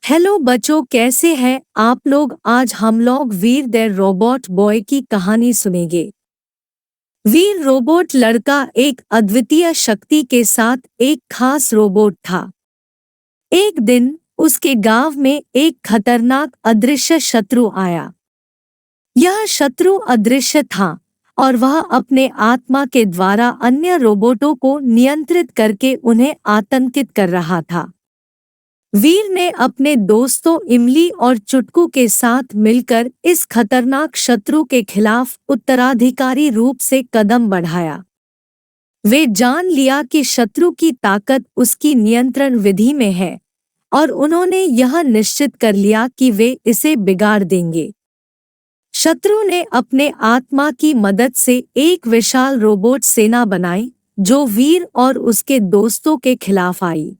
Hello बच्चों, कैसे हैं आप लोग। आज हम लोग वीर द रोबोट बॉय की कहानी सुनेंगे। वीर रोबोट लड़का एक अद्वितीय शक्ति के साथ एक खास रोबोट था। एक दिन उसके गांव में एक खतरनाक अदृश्य शत्रु आया। यह शत्रु अदृश्य था और वह अपने आत्मा के द्वारा अन्य रोबोटों को नियंत्रित करके उन्हें आतंकित कर रहा था। वीर ने अपने दोस्तों इमली और चुटकू के साथ मिलकर इस खतरनाक शत्रु के खिलाफ उत्तराधिकारी रूप से कदम बढ़ाया। वे जान लिया कि शत्रु की ताकत उसकी नियंत्रण विधि में है और उन्होंने यह निश्चित कर लिया कि वे इसे बिगाड़ देंगे। शत्रु ने अपने आत्मा की मदद से एक विशाल रोबोट सेना बनाई जो वीर और उसके दोस्तों के खिलाफ आई।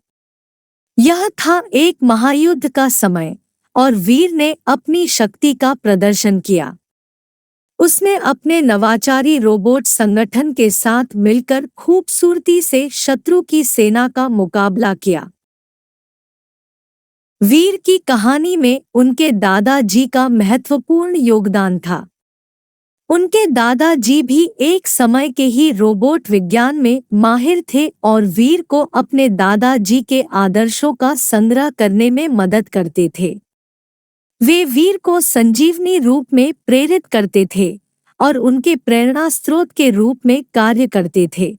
यह था एक महायुद्ध का समय और वीर ने अपनी शक्ति का प्रदर्शन किया। उसने अपने नवाचारी रोबोट संगठन के साथ मिलकर खूबसूरती से शत्रु की सेना का मुकाबला किया। वीर की कहानी में उनके दादाजी का महत्वपूर्ण योगदान था। उनके दादाजी भी एक समय के ही रोबोट विज्ञान में माहिर थे और वीर को अपने दादाजी के आदर्शों का संग्रह करने में मदद करते थे। वे वीर को संजीवनी रूप में प्रेरित करते थे और उनके प्रेरणा स्रोत के रूप में कार्य करते थे।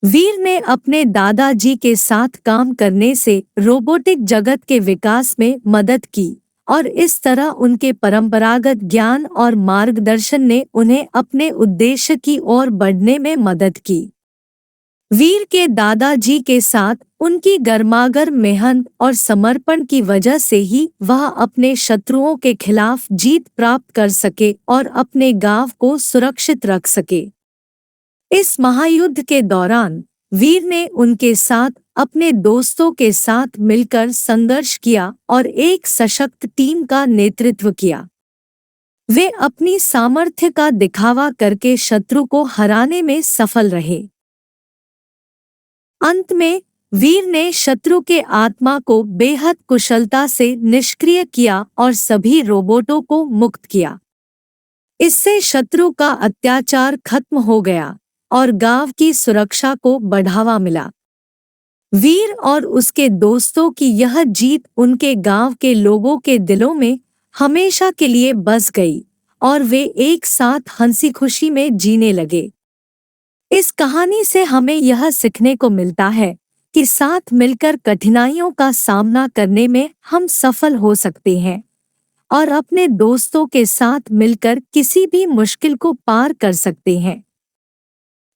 वीर ने अपने दादाजी के साथ काम करने से रोबोटिक जगत के विकास में मदद की और इस तरह उनके परंपरागत ज्ञान और मार्गदर्शन ने उन्हें अपने उद्देश्य की ओर बढ़ने में मदद की। वीर के दादाजी के साथ उनकी गर्मागर मेहनत और समर्पण की वजह से ही वह अपने शत्रुओं के खिलाफ जीत प्राप्त कर सके और अपने गांव को सुरक्षित रख सके। इस महायुद्ध के दौरान वीर ने उनके साथ अपने दोस्तों के साथ मिलकर संघर्ष किया और एक सशक्त टीम का नेतृत्व किया। वे अपनी सामर्थ्य का दिखावा करके शत्रु को हराने में सफल रहे। अंत में वीर ने शत्रु के आत्मा को बेहद कुशलता से निष्क्रिय किया और सभी रोबोटों को मुक्त किया। इससे शत्रु का अत्याचार खत्म हो गया और गांव की सुरक्षा को बढ़ावा मिला। वीर और उसके दोस्तों की यह जीत उनके गांव के लोगों के दिलों में हमेशा के लिए बस गई और वे एक साथ हंसी खुशी में जीने लगे। इस कहानी से हमें यह सीखने को मिलता है कि साथ मिलकर कठिनाइयों का सामना करने में हम सफल हो सकते हैं और अपने दोस्तों के साथ मिलकर किसी भी मुश्किल को पार कर सकते हैं।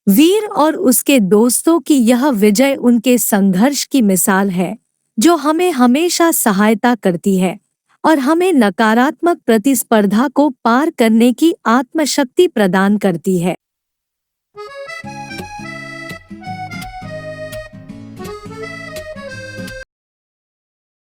वीर और उसके दोस्तों की यह विजय उनके संघर्ष की मिसाल है जो हमें हमेशा सहायता करती है और हमें नकारात्मक प्रतिस्पर्धा को पार करने की आत्मशक्ति प्रदान करती है।